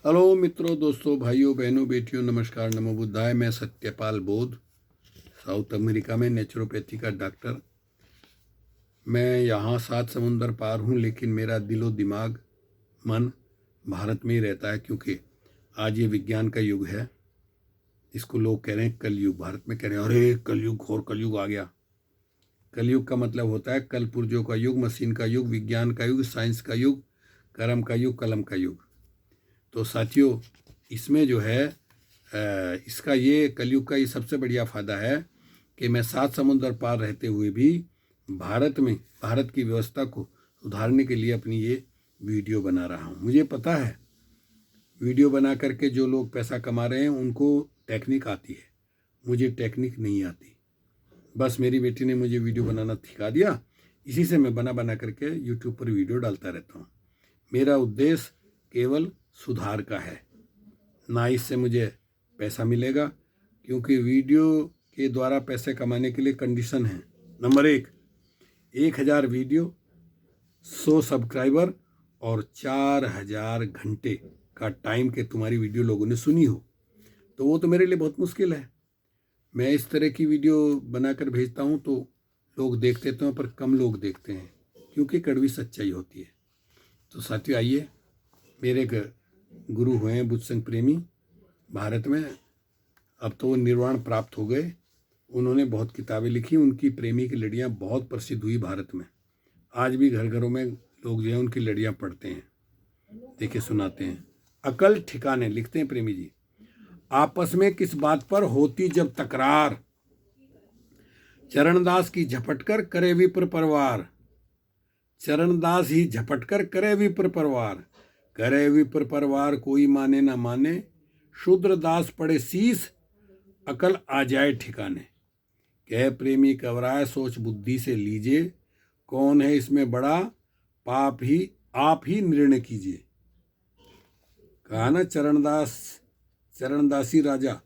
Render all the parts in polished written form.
Hello मित्रों, दोस्तों, भाइयों, बहनों, बेटियों, नमस्कार, नमो बुद्धाय। मैं सत्यपाल बोध, साउथ अमेरिका में नेचुरोपैथी का डॉक्टर। मैं यहाँ 7 समुंदर पार हूँ, लेकिन मेरा दिलो दिमाग मन भारत में ही रहता है, क्योंकि आज ये विज्ञान का युग है। इसको लोग कह रहे हैं कलयुग। भारत में कह रहे हैं अरे कलयुग, घोर कलयुग आ गया। कलयुग का मतलब होता है कल पुर्जों का युग, मशीन का युग, विज्ञान का युग, साइंस का युग, कर्म का युग, कलम का युग। तो साथियों, इसमें जो है इसका ये कलयुग का ये सबसे बढ़िया फ़ायदा है कि मैं 7 समुंदर पार रहते हुए भी भारत की व्यवस्था को सुधारने के लिए अपनी ये वीडियो बना रहा हूँ। मुझे पता है वीडियो बना करके जो लोग पैसा कमा रहे हैं उनको टेक्निक आती है, मुझे टेक्निक नहीं आती। बस मेरी बेटी ने मुझे वीडियो बनाना सिखा दिया, इसी से मैं बना बना करके यूट्यूब पर वीडियो डालता रहता हूँ। मेरा उद्देश्य केवल सुधार का है, ना इससे मुझे पैसा मिलेगा, क्योंकि वीडियो के द्वारा पैसे कमाने के लिए कंडीशन है। नंबर 1,1000 वीडियो, 100 सब्सक्राइबर और 4000 घंटे का टाइम के तुम्हारी वीडियो लोगों ने सुनी हो। तो वो तो मेरे लिए बहुत मुश्किल है। मैं इस तरह की वीडियो बनाकर भेजता हूँ तो लोग देखते तो हैं, पर कम लोग देखते हैं, क्योंकि कड़वी सच्चाई होती है। तो साथियों, आइए, मेरे एक गुरु हुए हैं बुद्ध संघ प्रेमी भारत में। अब तो वो निर्वाण प्राप्त हो गए। उन्होंने बहुत किताबें लिखी, उनकी प्रेमी की लड़ियाँ बहुत प्रसिद्ध हुई भारत में। आज भी घर घरों में लोग जो है उनकी लड़ियाँ पढ़ते हैं, देखे सुनाते हैं। अकल ठिकाने, लिखते हैं प्रेमी जी, आपस में किस बात पर होती जब तकरार, चरणदास की झपटकर करे विप्र परवार। चरणदास ही झपटकर करे विप्र परवार, करे विप्र परवार कोई माने ना माने, शूद्र दास पड़े शीस अकल आ जाए ठिकाने। कह प्रेमी कवराय सोच बुद्धि से लीजिए, कौन है इसमें बड़ा, पाप ही आप ही निर्णय कीजिए। कहा ना चरणदासी राजा,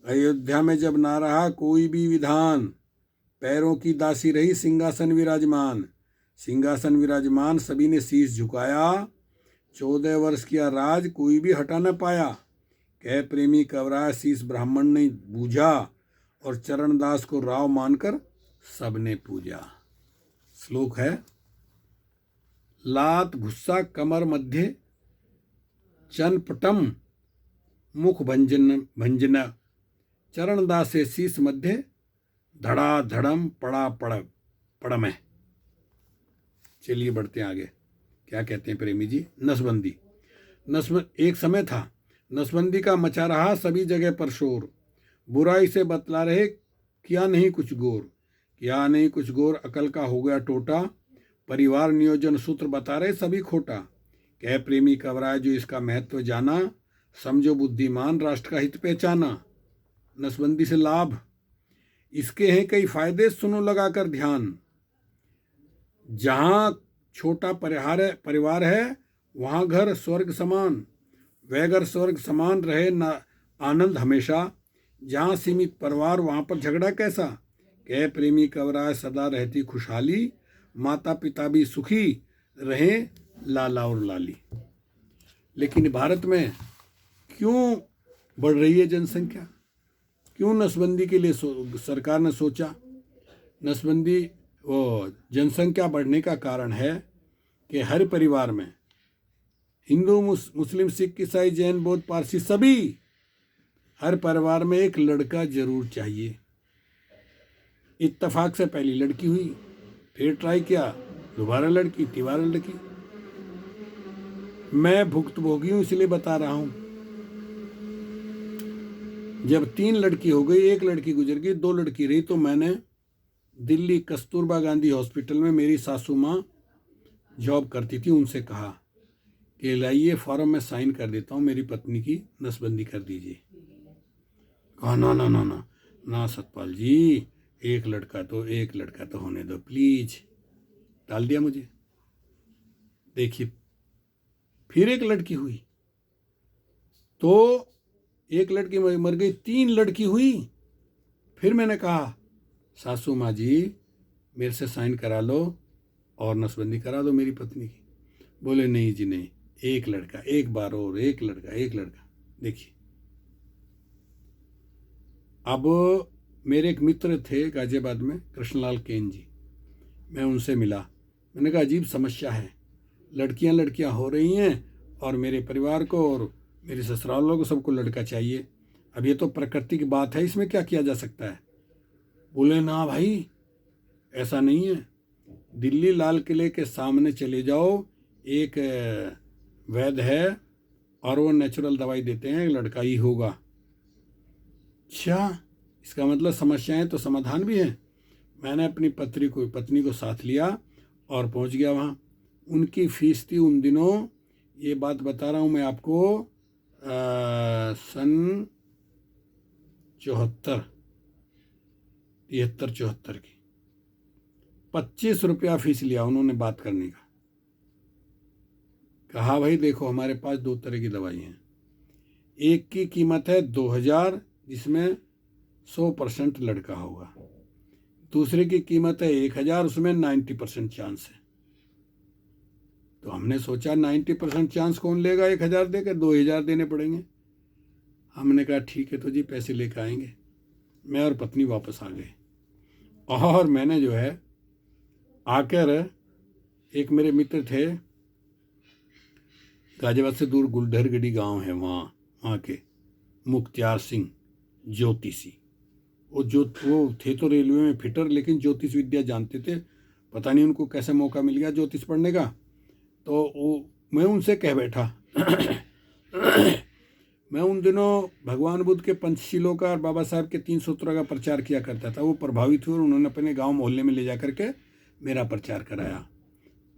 अयोध्या में जब ना रहा कोई भी विधान, पैरों की दासी रही सिंहासन विराजमान। सिंहासन विराजमान सभी ने शीश झुकाया, 14 वर्ष किया राज कोई भी हटा न पाया। कह प्रेमी कवराय शीश ब्राह्मण ने बूझा, और चरणदास को राव मानकर सबने पूजा। श्लोक है, लात गुस्सा कमर मध्य, चनपटम मुख भंजन, चरणदासे शीश मध्य, धड़ा धड़म पड़ा पड़म है। चलिए बढ़ते हैं आगे। क्या कहते हैं प्रेमी जी? नसबंदी। एक समय था, नसबंदी का मचा रहा सभी जगह पर शोर, बुराई से बतला रहे किया नहीं कुछ गौर, किया नहीं कुछ गौर अकल का हो गया टोटा, परिवार नियोजन सूत्र बता रहे सभी खोटा। कह प्रेमी कवराय जो इसका महत्व जाना, समझो बुद्धिमान राष्ट्र का हित पहचाना। नसबंदी से लाभ, इसके हैं कई फायदे सुनो लगाकर ध्यान। जहाँ छोटा परिवार है वहाँ घर स्वर्ग समान, वह घर स्वर्ग समान रहे ना आनंद हमेशा। जहाँ सीमित परिवार वहाँ पर झगड़ा कैसा। कह प्रेमी कवराय सदा रहती खुशहाली, माता पिता भी सुखी रहें लाला और लाली। लेकिन भारत में क्यों बढ़ रही है जनसंख्या? क्यों नसबंदी के लिए सरकार ने सोचा? नसबंदी जनसंख्या बढ़ने का कारण है कि हर परिवार में हिंदू मुस्लिम सिख ईसाई जैन बौद्ध पारसी सभी, हर परिवार में एक लड़का जरूर चाहिए। इत्तेफाक से पहली लड़की हुई, फिर ट्राई किया, दोबारा लड़की, तिबारा लड़की। मैं भुक्तभोगी हूं इसलिए बता रहा हूं। जब 3 लड़की हो गई, एक लड़की गुजर गई, 2 लड़की रही, तो मैंने दिल्ली कस्तूरबा गांधी हॉस्पिटल में मेरी सासू माँ जॉब करती थी, उनसे कहा कि लाइए फॉर्म में साइन कर देता हूँ, मेरी पत्नी की नसबंदी कर दीजिए। कहा ना ना ना ना ना सतपाल जी, एक लड़का तो होने दो प्लीज। डाल दिया मुझे। देखिए, फिर एक लड़की हुई, तो एक लड़की मर गई, 3 लड़की हुई। फिर मैंने कहा सासू माँ जी मेरे से साइन करा लो और नसबंदी करा दो मेरी पत्नी की। बोले नहीं जी नहीं, एक लड़का, एक बार और एक लड़का, एक लड़का। देखिए, अब मेरे एक मित्र थे गाजियाबाद में, कृष्णलाल केन जी, मैं उनसे मिला। मैंने कहा अजीब समस्या है, लड़कियां हो रही हैं और मेरे परिवार को और मेरे ससुरालों को सबको लड़का चाहिए। अब ये तो प्रकृति की बात है, इसमें क्या किया जा सकता है? बोले ना भाई, ऐसा नहीं है। दिल्ली लाल किले के सामने चले जाओ, एक वैद्य है और वो नेचुरल दवाई देते हैं, लड़का ही होगा। अच्छा, इसका मतलब समस्याएं तो समाधान भी हैं। मैंने अपनी पत्नी को साथ लिया और पहुंच गया वहाँ। उनकी फीस थी उन दिनों, ये बात बता रहा हूँ मैं आपको, सन 73 की 25 रुपया फीस लिया उन्होंने बात करने का। कहा भाई देखो, हमारे पास 2 तरह की दवाई हैं, एक की कीमत है 2000 जिसमें 100% लड़का होगा, दूसरे की कीमत है 1000, उसमें 90% चांस है। तो हमने सोचा 90% चांस कौन लेगा, 1000 देगा, 2000 देने पड़ेंगे। हमने कहा ठीक है, तो जी पैसे लेकर आएंगे। मैं और पत्नी वापस आ गए और मैंने जो है आकर, एक मेरे मित्र थे, गाजियाबाद से दूर गुलधरगढ़ी गांव है, वहाँ के मुख्तियार सिंह ज्योतिषी, वो थे तो रेलवे में फिटर, लेकिन ज्योतिष विद्या जानते थे। पता नहीं उनको कैसे मौका मिल गया ज्योतिष पढ़ने का। तो मैं उनसे कह बैठा मैं उन दिनों भगवान बुद्ध के पंचशीलों का और बाबा साहब के 3 सूत्रों का प्रचार किया करता था। वो प्रभावित हुए और उन्होंने अपने गांव मोहल्ले में ले जा करके मेरा प्रचार कराया।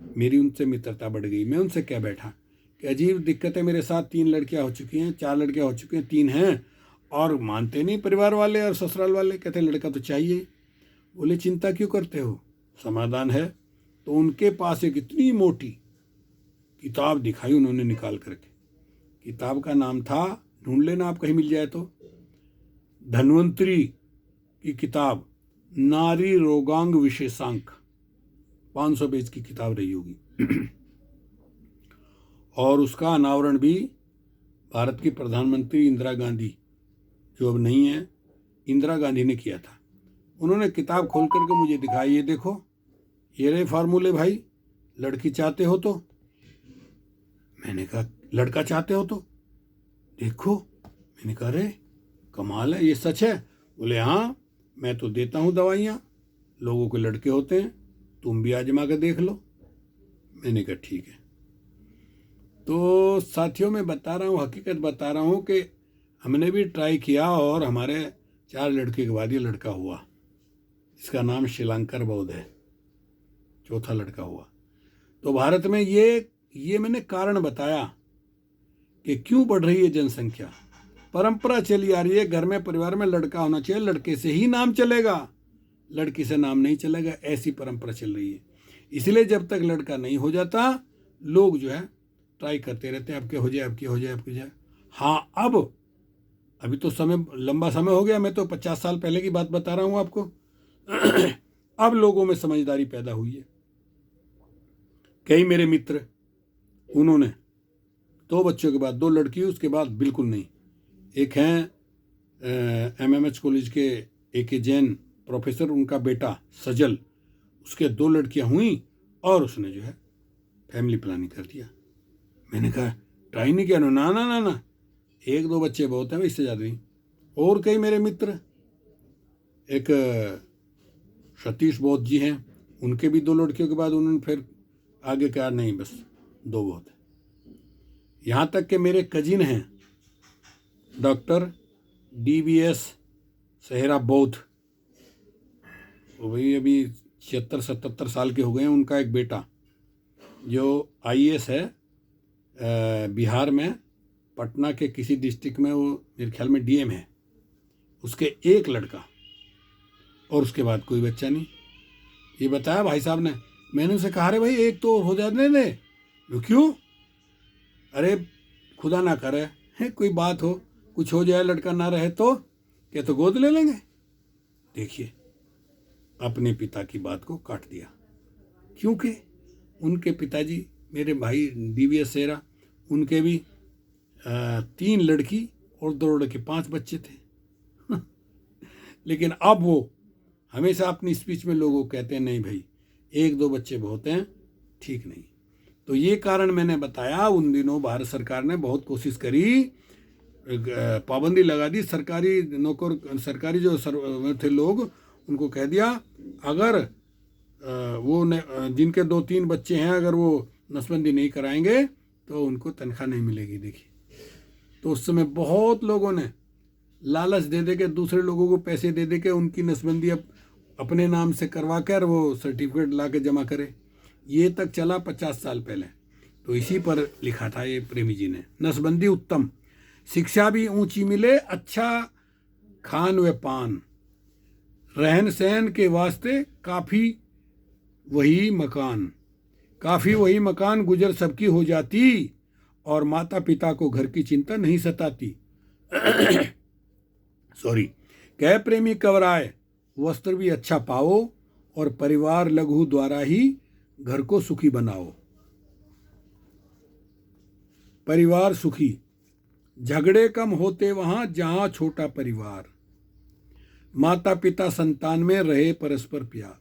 मेरी उनसे मित्रता बढ़ गई। मैं उनसे कह बैठा कि अजीब दिक्कत है, मेरे साथ 3 लड़कियां हो चुकी हैं, 4 लड़कियां हो चुकी हैं, 3 हैं और मानते नहीं परिवार वाले और ससुराल वाले, कहते लड़का तो चाहिए। बोले चिंता क्यों करते हो, समाधान है। तो उनके पास एक इतनी मोटी किताब दिखाई उन्होंने निकाल करके। किताब का नाम था, ढूंढ लेना आप कहीं मिल जाए तो, धन्वंतरी की किताब, नारी रोगांग विशेषांक, 500 पेज की किताब रही होगी। और उसका अनावरण भी भारत की प्रधानमंत्री इंदिरा गांधी, जो अब नहीं है, इंदिरा गांधी ने किया था। उन्होंने किताब खोल करके मुझे दिखाई, ये देखो, ये रहे फार्मूले भाई, लड़की चाहते हो तो। मैंने कहा लड़का चाहते हो तो देखो। मैंने कहा अरे कमाल है, ये सच है? बोले हाँ, मैं तो देता हूँ दवाइयाँ, लोगों के लड़के होते हैं, तुम भी आजमा कर देख लो। मैंने कहा ठीक है। तो साथियों, मैं बता रहा हूँ, हकीकत बता रहा हूँ कि हमने भी ट्राई किया और हमारे 4 लड़के के बाद ये लड़का हुआ। इसका नाम शिलांकर बौद्ध है, 4था लड़का हुआ। तो भारत में ये मैंने कारण बताया कि क्यों बढ़ रही है जनसंख्या। परंपरा चली आ रही है, घर में परिवार में लड़का होना चाहिए, लड़के से ही नाम चलेगा, लड़की से नाम नहीं चलेगा, ऐसी परंपरा चल रही है। इसलिए जब तक लड़का नहीं हो जाता, लोग जो है ट्राई करते रहते हैं, अब क्या हो जाए, अब क्या हो जाए, अब क्या हो जाए। हाँ, अभी तो लंबा समय हो गया, मैं तो 50 साल पहले की बात बता रहा हूँ आपको। अब लोगों में समझदारी पैदा हुई है। कई मेरे मित्र, उन्होंने 2 बच्चों के बाद, 2 लड़की, उसके बाद बिल्कुल नहीं। एक हैं MMH कॉलेज के AK जैन प्रोफेसर, उनका बेटा सजल, उसके 2 लड़कियां हुई और उसने जो है फैमिली प्लानिंग कर दिया। मैंने कहा ट्राई नहीं किया? ना ना ना ना, 1-2 बच्चे बहुत हैं, इससे ज़्यादा नहीं। और कई मेरे मित्र, एक सतीश बौद्ध जी हैं, उनके भी 2 लड़कियों के बाद उन्होंने फिर आगे कहा नहीं, बस 2 बहुत है। यहाँ तक कि मेरे कजिन हैं डॉक्टर DBS सेहरा बौद्ध, वो भाई अभी 76-77 साल के हो गए हैं। उनका एक बेटा जो IAS है, बिहार में पटना के किसी डिस्ट्रिक्ट में, वो मेरे ख्याल में DM है। उसके 1 लड़का और उसके बाद कोई बच्चा नहीं। ये बताया भाई साहब ने। मैंने उनसे कहा अरे भाई एक तो हो जाने दे। वो क्यों? अरे खुदा ना करे है कोई बात हो, कुछ हो जाए, लड़का ना रहे तो क्या, तो गोद ले लेंगे। देखिए, अपने पिता की बात को काट दिया, क्योंकि उनके पिताजी, मेरे भाई DBS सेहरा, उनके भी 3 लड़की और 2 लड़के, 5 बच्चे थे। लेकिन अब वो हमेशा अपनी स्पीच में लोगों को कहते हैं नहीं भाई 1-2 बच्चे बहुत हैं, ठीक नहीं। तो ये कारण मैंने बताया। उन दिनों भारत सरकार ने बहुत कोशिश करी, पाबंदी लगा दी। सरकारी नौकर, सरकारी जो थे लोग, उनको कह दिया अगर वो जिनके 2-3 बच्चे हैं अगर वो नसबंदी नहीं कराएंगे तो उनको तनख्वाह नहीं मिलेगी। देखिए, तो उस समय बहुत लोगों ने लालच दे के, दूसरे लोगों को पैसे दे के उनकी नसबंदी अपने नाम से करवा कर वो सर्टिफिकेट ला के जमा करे। ये तक चला 50 साल पहले। तो इसी पर लिखा था ये प्रेमी जी ने, नसबंदी उत्तम, शिक्षा भी ऊंची मिले, अच्छा खान व पान, रहन सहन के वास्ते काफ़ी वही मकान, काफ़ी वही मकान, गुजर सबकी हो जाती और माता पिता को घर की चिंता नहीं सताती। सॉरी। कह प्रेमी कवराए, वस्त्र भी अच्छा पाओ और परिवार लघु द्वारा ही घर को सुखी बनाओ। परिवार सुखी, झगड़े कम होते वहां जहां छोटा परिवार, माता पिता संतान में रहे परस्पर प्यार,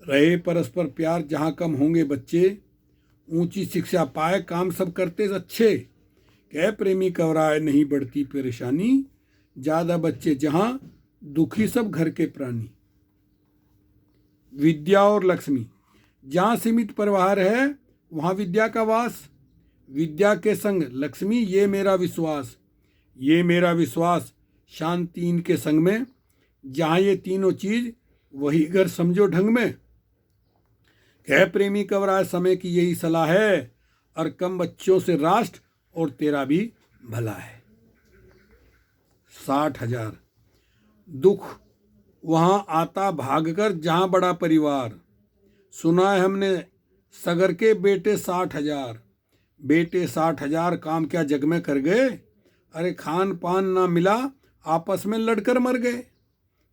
रहे परस्पर प्यार जहां कम होंगे बच्चे, ऊंची शिक्षा पाए काम सब करते अच्छे। कह प्रेमी कवराए नहीं बढ़ती परेशानी, ज्यादा बच्चे जहां दुखी सब घर के प्राणी। विद्या और लक्ष्मी, जहां सीमित परिवार है वहां विद्या का वास, विद्या के संग लक्ष्मी ये मेरा विश्वास, ये मेरा विश्वास, शांति इनके संग में, जहां ये तीनों चीज वही घर समझो ढंग में। कह प्रेमी कवराए समय की यही सलाह है, और कम बच्चों से राष्ट्र और तेरा भी भला है। 60,000 दुख वहां आता भागकर जहां बड़ा परिवार, सुना है हमने सगर के बेटे 60,000, बेटे 60,000 काम क्या जग में कर गए, अरे खान पान ना मिला आपस में लड़कर मर गए।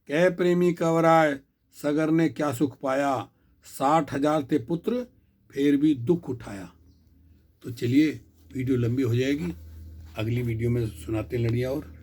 कह प्रेमी कवराए सगर ने क्या सुख पाया, 60,000 थे पुत्र फिर भी दुख उठाया। तो चलिए वीडियो लंबी हो जाएगी, अगली वीडियो में सुनाते हैं लड़ियाँ और